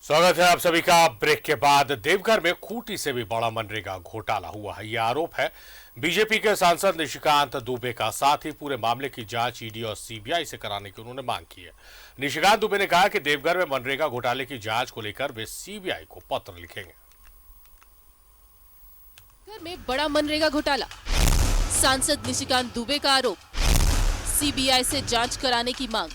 स्वागत है आप सभी का। ब्रेक के बाद देवघर में खूंटी से भी बड़ा मनरेगा घोटाला हुआ है। यह आरोप है बीजेपी के सांसद निशिकांत दुबे का। साथ ही पूरे मामले की जांच ईडी और सीबीआई से कराने की उन्होंने मांग की है। निशिकांत दुबे ने कहा कि देवघर में मनरेगा घोटाले की जांच को लेकर वे सीबीआई को पत्र लिखेंगे। देवघर में बड़ा मनरेगा घोटाला, सांसद निशिकांत दुबे का आरोप, सीबीआई से जांच कराने की मांग।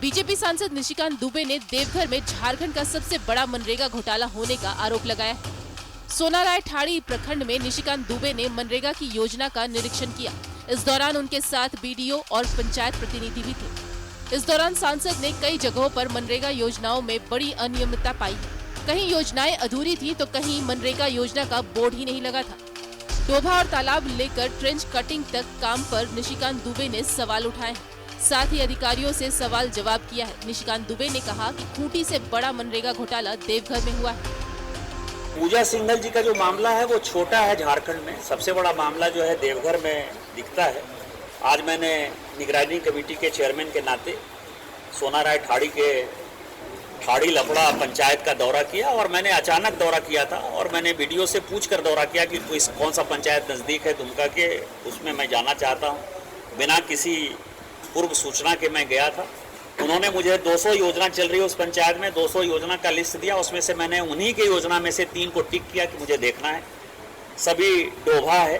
बीजेपी सांसद निशिकांत दुबे ने देवघर में झारखंड का सबसे बड़ा मनरेगा घोटाला होने का आरोप लगाया है। सोनाराय ठाड़ी प्रखंड में निशिकांत दुबे ने मनरेगा की योजना का निरीक्षण किया। इस दौरान उनके साथ बीडीओ और पंचायत प्रतिनिधि भी थे। इस दौरान सांसद ने कई जगहों पर मनरेगा योजनाओं में बड़ी अनियमितता पाई है। कहीं योजनाएं अधूरी थी तो कहीं मनरेगा योजना का बोर्ड ही नहीं लगा था। डोभा और तालाब लेकर ट्रेंच कटिंग तक काम पर निशिकांत दुबे ने सवाल उठाए हैं। साथ ही अधिकारियों से सवाल जवाब किया है। निशिकांत दुबे ने कहा कि खूंटी से बड़ा मनरेगा घोटाला देवघर में हुआ है। पूजा सिंघल जी का जो मामला है वो छोटा है झारखंड में, सबसे बड़ा मामला जो है देवघर में दिखता है। आज मैंने निगरानी कमेटी के चेयरमैन के नाते सोनाराय ठाड़ी लपड़ा पंचायत का दौरा किया और मैंने अचानक दौरा किया था और मैंने वीडियो से पूछ कर दौरा किया कि कौन सा पंचायत नज़दीक है दुमका के, उसमें मैं जाना चाहता हूँ। बिना किसी पूर्व सूचना के मैं गया था। उन्होंने मुझे 200 योजना चल रही है उस पंचायत में, 200 योजना का लिस्ट दिया। उसमें से मैंने उन्हीं के योजना में से 3 को टिक किया कि मुझे देखना है। सभी डोभा है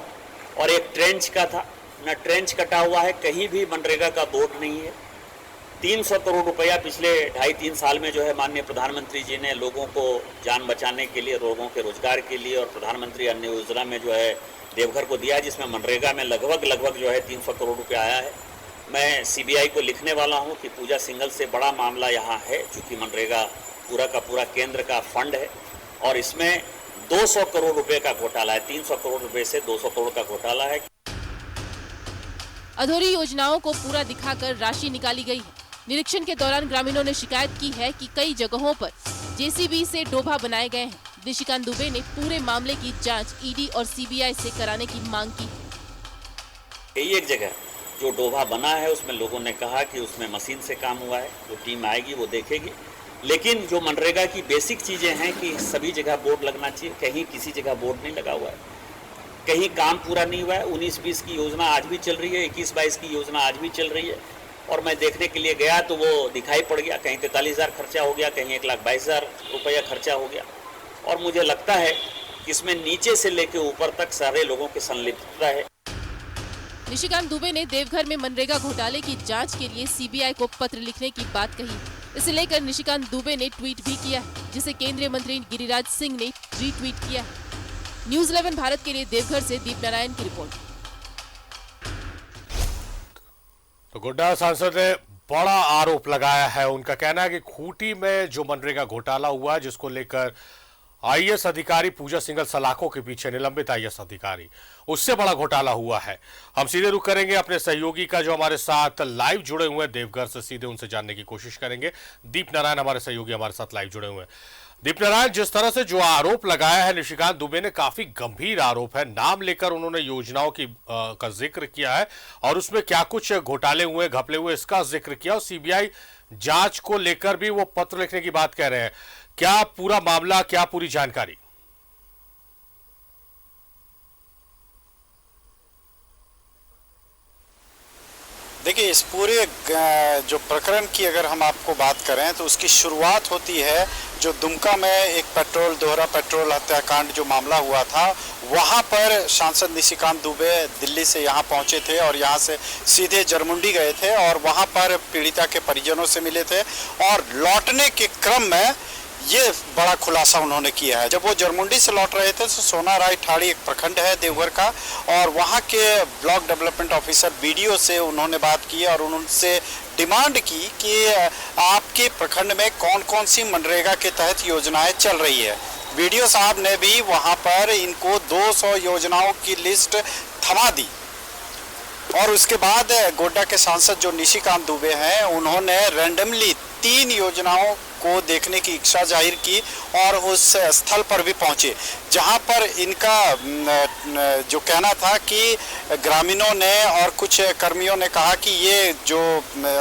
और एक ट्रेंच का था, न ट्रेंच कटा हुआ है, कहीं भी मनरेगा का बोर्ड नहीं है। 300 करोड़ रुपया पिछले 2.5-3 साल में जो है माननीय प्रधानमंत्री जी ने लोगों को जान बचाने के लिए, लोगों के रोजगार के लिए और प्रधानमंत्री अन्य योजना में जो है देवघर को दिया, जिसमें मनरेगा में लगभग जो है 300 करोड़ रुपया आया है। मैं सीबीआई को लिखने वाला हूं कि पूजा सिंघल से बड़ा मामला यहां है, चूंकि मनरेगा पूरा का पूरा केंद्र का फंड है और इसमें 200 करोड़ रुपए का घोटाला है। 300 करोड़ रुपए से 200 करोड़ का घोटाला है। अधूरी योजनाओं को पूरा दिखाकर राशि निकाली गई है। निरीक्षण के दौरान ग्रामीणों ने शिकायत की है कि कई जगहों पर जेसीबी से डोभा बनाए गए हैं। निशिकांत दुबे ने पूरे मामले की जांच ईडी और सीबीआई से कराने की मांग की है। यही एक जगह जो डोभा बना है उसमें लोगों ने कहा कि उसमें मशीन से काम हुआ है, जो टीम आएगी वो देखेगी। लेकिन जो मनरेगा की बेसिक चीज़ें हैं कि सभी जगह बोर्ड लगना चाहिए, कहीं किसी जगह बोर्ड नहीं लगा हुआ है, कहीं काम पूरा नहीं हुआ है। 19-20 की योजना आज भी चल रही है, 21-22 की योजना आज भी चल रही है। और मैं देखने के लिए गया तो वो दिखाई पड़ गया, कहीं 43,000 खर्चा हो गया, कहीं 1,22,000 रुपया खर्चा हो गया। और मुझे लगता है कि इसमें नीचे से लेकर ऊपर तक सारे लोगों की संलिप्तता है। निशिकांत दुबे ने देवघर में मनरेगा घोटाले की जांच के लिए सीबीआई को पत्र लिखने की बात कही। इसे लेकर निशिकांत दुबे ने ट्वीट भी किया है, जिसे केंद्रीय मंत्री गिरिराज सिंह ने रीट्वीट किया है। न्यूज़ 11 भारत के लिए देवघर से दीप नारायण की रिपोर्ट। तो गोड्डा सांसद ने बड़ा आरोप लगाया है। उनका कहना है कि खूंटी में जो मनरेगा घोटाला हुआ, जिसको लेकर आईएएस अधिकारी पूजा सिंघल सलाखों के पीछे निलंबित आईएएस अधिकारी, उससे बड़ा घोटाला हुआ है। हम सीधे रुख करेंगे अपने सहयोगी का जो हमारे साथ लाइव जुड़े हुए हैं देवघर से, सीधे उनसे जानने की कोशिश करेंगे। दीप नारायण हमारे सहयोगी हमारे साथ लाइव जुड़े हुए हैं। दीप नारायण, जिस तरह से जो आरोप लगाया है निशिकांत दुबे ने, काफी गंभीर आरोप है। नाम लेकर उन्होंने योजनाओं की का जिक्र किया है और उसमें क्या कुछ घोटाले हुए, घपले हुए, इसका जिक्र किया और सीबीआई जांच को लेकर भी वो पत्र लिखने की बात कह रहे हैं। क्या पूरा मामला, क्या पूरी जानकारी? देखिए, इस पूरे जो प्रकरण की अगर हम आपको बात करें तो उसकी शुरुआत होती है जो दुमका में एक दोहरा पेट्रोल हत्याकांड जो मामला हुआ था। वहाँ पर सांसद निशिकांत दुबे दिल्ली से यहाँ पहुँचे थे और यहाँ से सीधे जरमुंडी गए थे और वहाँ पर पीड़िता के परिजनों से मिले थे और लौटने के क्रम में ये बड़ा खुलासा उन्होंने किया है। जब वो जरमुंडी से लौट रहे थे तो सोनाराय ठाड़ी एक प्रखंड है देवघर का और वहाँ के ब्लॉक डेवलपमेंट ऑफिसर बीडीओ से उन्होंने बात की और उनसे डिमांड की कि आपके प्रखंड में कौन कौन सी मनरेगा के तहत योजनाएं चल रही है। बीडीओ साहब ने भी वहाँ पर इनको 200 योजनाओं की लिस्ट थमा दी और उसके बाद गोड्डा के सांसद जो निशिकांत दुबे हैं उन्होंने रैंडमली 3 योजनाओं को देखने की इच्छा जाहिर की और उस स्थल पर भी पहुंचे, जहां पर इनका जो कहना था कि ग्रामीणों ने और कुछ कर्मियों ने कहा कि ये जो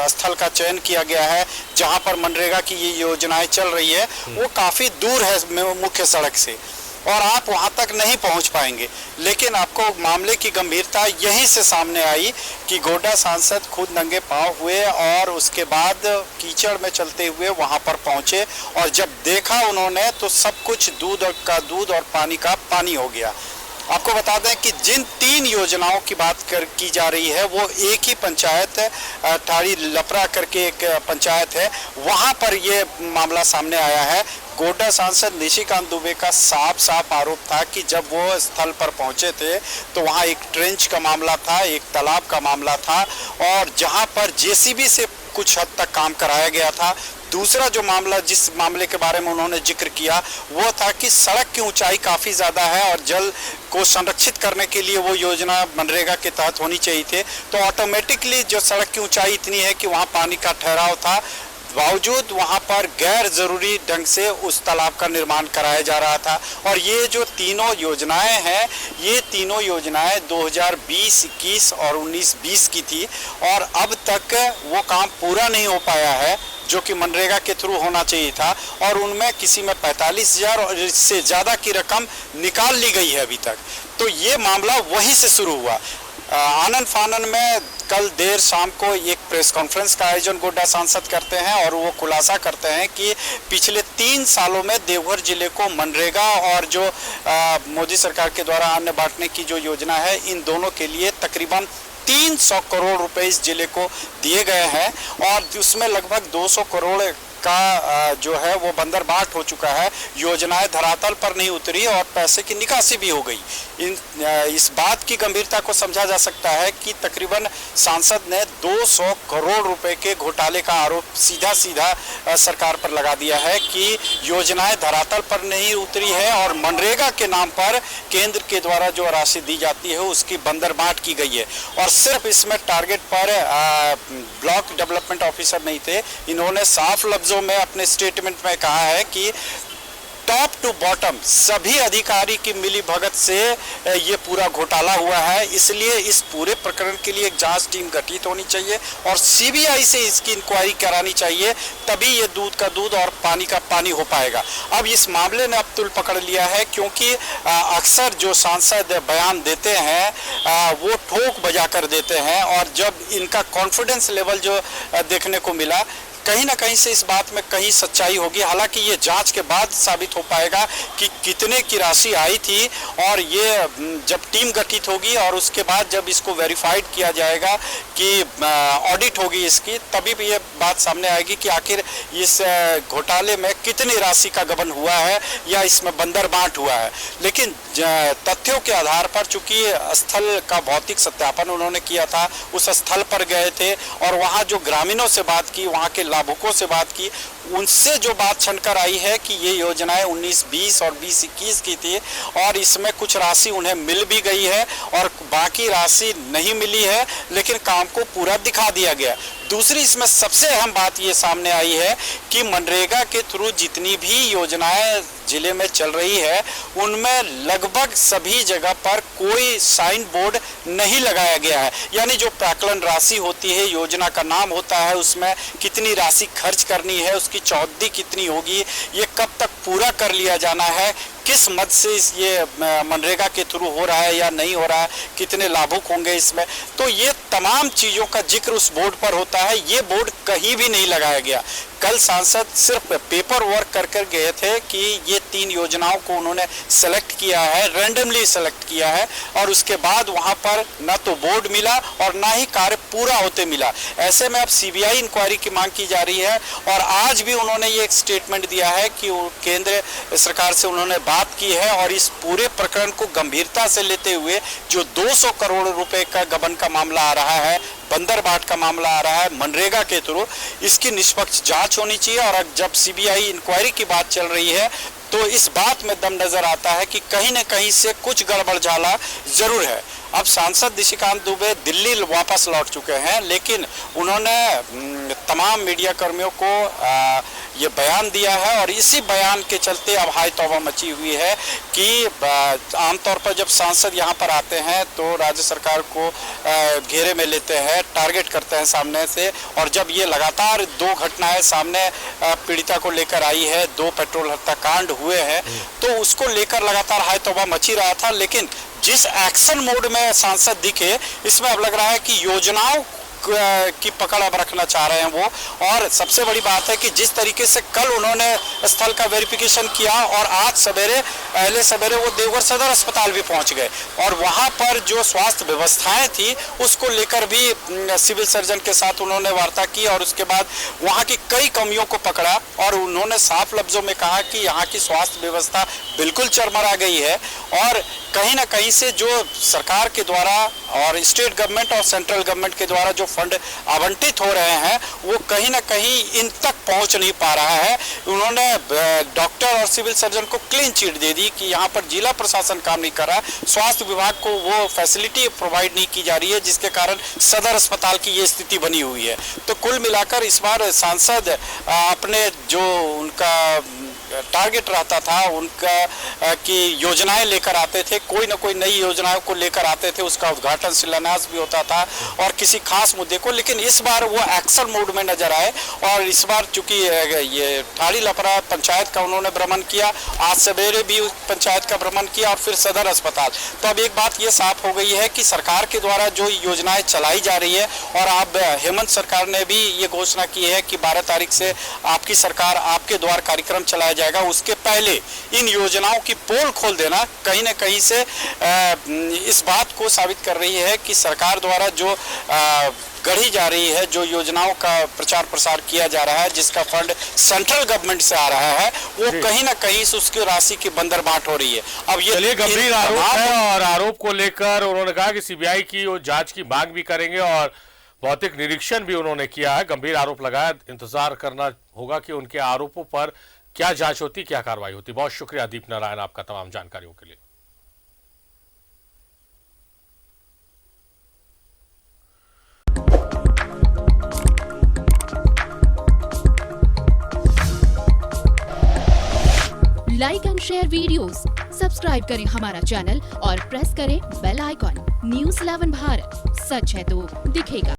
स्थल का चयन किया गया है जहां पर मनरेगा की ये योजनाएं चल रही है वो काफ़ी दूर है मुख्य सड़क से और आप वहां तक नहीं पहुंच पाएंगे। लेकिन आपको मामले की गंभीरता यहीं से सामने आई कि गोड्डा सांसद खुद नंगे पांव हुए और उसके बाद कीचड़ में चलते हुए वहां पर पहुंचे और जब देखा उन्होंने तो सब कुछ दूध का दूध और पानी का पानी हो गया। आपको बता दें कि जिन 3 योजनाओं की बात की जा रही है वो एक ही पंचायत है, ठाड़ी लपरा करके एक पंचायत है, वहां पर ये मामला सामने आया है। गोड्डा सांसद निशिकांत दुबे का साफ आरोप था कि जब वो स्थल पर पहुंचे थे तो वहां एक ट्रेंच का मामला था, एक तालाब का मामला था और जहां पर जेसीबी से कुछ हद तक काम कराया गया था। दूसरा जो मामला, जिस मामले के बारे में उन्होंने जिक्र किया वो था कि सड़क की ऊंचाई काफ़ी ज़्यादा है और जल को संरक्षित करने के लिए वो योजना मनरेगा के तहत होनी चाहिए थे। तो ऑटोमेटिकली जो सड़क की ऊंचाई इतनी है कि वहाँ पानी का ठहराव था, बावजूद वहां पर गैर जरूरी ढंग से उस तालाब का निर्माण कराया जा रहा था। और ये जो तीनों योजनाएं हैं, ये तीनों योजनाएं 2020, 21 और 19-20 की थी और अब तक वो काम पूरा नहीं हो पाया है जो कि मनरेगा के थ्रू होना चाहिए था और उनमें किसी में 45,000 और इससे ज़्यादा की रकम निकाल ली गई है अभी तक। तो ये मामला वहीं से शुरू हुआ। आनंद फानन में कल देर शाम को एक प्रेस कॉन्फ्रेंस का आयोजन गोड्डा सांसद करते हैं और वो खुलासा करते हैं कि पिछले 3 सालों में देवघर जिले को मनरेगा और जो मोदी सरकार के द्वारा अन्न बांटने की जो योजना है, इन दोनों के लिए तकरीबन 300 करोड़ रुपए इस जिले को दिए गए हैं और उसमें लगभग 200 करोड़ का जो है वो बंदरबाट हो चुका है। योजनाएं धरातल पर नहीं उतरी और पैसे की निकासी भी हो गई। इस बात की गंभीरता को समझा जा सकता है कि तकरीबन सांसद ने 200 करोड़ रुपए के घोटाले का आरोप सीधा सरकार पर लगा दिया है कि योजनाएं धरातल पर नहीं उतरी है और मनरेगा के नाम पर केंद्र के द्वारा जो राशि दी जाती है उसकी बंदरबाट की गई है। और सिर्फ इसमें टारगेट पर ब्लॉक डेवलपमेंट ऑफिसर नहीं थे, इन्होंने साफ लफ्जों में अपने स्टेटमेंट में कहा है कि टॉप टू बॉटम सभी अधिकारी की मिलीभगत से ये पूरा घोटाला हुआ है, इसलिए इस पूरे प्रकरण के लिए एक जांच टीम गठित होनी चाहिए और सीबीआई से इसकी इंक्वायरी करानी चाहिए, तभी ये दूध का दूध और पानी का पानी हो पाएगा। अब इस मामले ने अब तुल पकड़ लिया है क्योंकि अक्सर जो सांसद बयान देते हैं वो ठोक बजा कर देते हैं और जब इनका कॉन्फिडेंस लेवल जो देखने को मिला, कहीं ना कहीं से इस बात में कहीं सच्चाई होगी। हालांकि ये जांच के बाद साबित हो पाएगा कि कितने की राशि आई थी और ये जब टीम गठित होगी और उसके बाद जब इसको वेरीफाइड किया जाएगा कि ऑडिट होगी इसकी, तभी भी ये बात सामने आएगी कि आखिर इस घोटाले में कितनी राशि का गबन हुआ है या इसमें बंदरबाट हुआ है। लेकिन तथ्यों के आधार पर चूंकि स्थल का भौतिक सत्यापन उन्होंने किया था, उस स्थल पर गए थे और वहाँ जो ग्रामीणों से बात की, वहाँ के लाभुकों से बात की, उनसे जो बात छनकर आई है कि ये योजनाएं 19-20 और 20-21 की थी और इसमें कुछ राशि उन्हें मिल भी गई है और बाकी राशि नहीं मिली है, लेकिन काम को पूरा दिखा दिया गया। दूसरी इसमें सबसे अहम बात ये सामने आई है कि मनरेगा के थ्रू जितनी भी योजनाएं जिले में चल रही है उनमें लगभग सभी जगह पर कोई साइन बोर्ड नहीं लगाया गया है। यानी जो प्राक्कलन राशि होती है, योजना का नाम होता है, उसमें कितनी राशि खर्च करनी है, उसकी चौहद्दी कितनी होगी, ये कब तक पूरा कर लिया जाना है, किस मद से ये मनरेगा के थ्रू हो रहा है या नहीं हो रहा है, कितने लाभुक होंगे इसमें, तो ये तमाम चीज़ों का जिक्र उस बोर्ड पर होता है। ये बोर्ड कहीं भी नहीं लगाया गया। कल सांसद सिर्फ पेपर वर्क कर गए थे कि ये 3 योजनाओं को उन्होंने सेलेक्ट किया है, रैंडमली सेलेक्ट किया है और उसके बाद वहाँ पर न तो बोर्ड मिला और ना ही कार्य पूरा होते मिला। ऐसे में अब सीबीआई इंक्वायरी की मांग की जा रही है और आज भी उन्होंने ये एक स्टेटमेंट दिया है कि केंद्र सरकार से उन्होंने बात की है और इस पूरे प्रकरण को गंभीरता से लेते हुए जो 200 करोड़ रुपए का गबन का मामला आ रहा है, बंदरबाट का मामला आ रहा है मनरेगा के थ्रू, इसकी निष्पक्ष जांच होनी चाहिए। और जब सीबीआई इंक्वायरी की बात चल रही है तो इस बात में दम नजर आता है कि कहीं न कहीं से कुछ गड़बड़ झाला जरूर है। अब सांसद निशिकांत दुबे दिल्ली वापस लौट चुके हैं, लेकिन उन्होंने तमाम मीडिया कर्मियों को ये बयान दिया है और इसी बयान के चलते अब हाई तौबा मची हुई है कि आमतौर पर जब सांसद यहाँ पर आते हैं तो राज्य सरकार को घेरे में लेते हैं, टारगेट करते हैं सामने से। और जब ये लगातार 2 घटनाएं सामने पीड़िता को लेकर आई है, 2 पेट्रोल हत्याकांड हुए हैं, तो उसको लेकर लगातार हाई तौबा मची रहा था। लेकिन जिस एक्शन मोड में सांसद दिखे, इसमें अब लग रहा है कि योजनाओं की पकड़ अब रखना चाह रहे हैं वो। और सबसे बड़ी बात है कि जिस तरीके से कल उन्होंने स्थल का वेरिफिकेशन किया और आज सवेरे पहले सवेरे वो देवघर सदर अस्पताल भी पहुंच गए और वहां पर जो स्वास्थ्य व्यवस्थाएं थी उसको लेकर भी सिविल सर्जन के साथ उन्होंने वार्ता की और उसके बाद वहां की कई कमियों को पकड़ा और उन्होंने साफ लफ्जों में कहा कि यहाँ की स्वास्थ्य व्यवस्था बिल्कुल चरमरा गई है और कहीं ना कहीं से जो सरकार के द्वारा और स्टेट गवर्नमेंट और सेंट्रल गवर्नमेंट के द्वारा जो फंड आवंटित हो रहे हैं वो कहीं ना कहीं इन तक पहुंच नहीं पा रहा है। उन्होंने डॉक्टर और सिविल सर्जन को क्लीन चिट दे दी कि यहाँ पर जिला प्रशासन काम नहीं कर रहा, स्वास्थ्य विभाग को वो फैसिलिटी प्रोवाइड नहीं की जा रही है, जिसके कारण सदर अस्पताल की ये स्थिति बनी हुई है। तो कुल मिलाकर इस बार सांसद अपने जो उनका टारगेट रहता था उनका कि योजनाएं लेकर आते थे, कोई ना कोई नई योजनाओं को लेकर आते थे, उसका उद्घाटन शिलान्यास भी होता था और किसी खास मुद्दे को। लेकिन इस बार वो एक्शन मोड में नजर आए और इस बार चूंकि ये ठाड़ी लपरा पंचायत का उन्होंने भ्रमण किया, आज सवेरे भी पंचायत का भ्रमण किया और फिर सदर अस्पताल। तो अब एक बात ये साफ हो गई है कि सरकार के द्वारा जो योजनाएं चलाई जा रही है और अब हेमंत सरकार ने भी ये घोषणा की है कि 12 तारीख से आपकी सरकार आपके द्वार कार्यक्रम चलाया जाएगा, उसके पहले इन योजनाओं की पोल खोल देना कहीं ना कहीं से इस बात को साबित कर रही है कि सरकार द्वारा जो गढ़ी जा रही है, जो योजनाओं का प्रचार प्रसार किया जा रहा है, जिसका फंड सेंट्रल गवर्नमेंट से आ रहा है, वो कहीं ना कहीं से उसकी राशि की बंदरबांट हो रही है। अब ये गंभीर आरोप है और आरोप को लेकर उन्होंने कहा कि सीबीआई की वो जांच की मांग भी करेंगे और भौतिक निरीक्षण भी उन्होंने किया है। गंभीर आरोप लगाया, इंतजार करना होगा कि उनके आरोपों पर क्या जांच होती, क्या कार्रवाई होती। बहुत शुक्रिया दीप नारायण आपका तमाम जानकारियों के लिए। Like and share videos, subscribe करें हमारा चैनल और प्रेस करें बेल आइकॉन। न्यूज़ 11 भारत, सच है तो दिखेगा।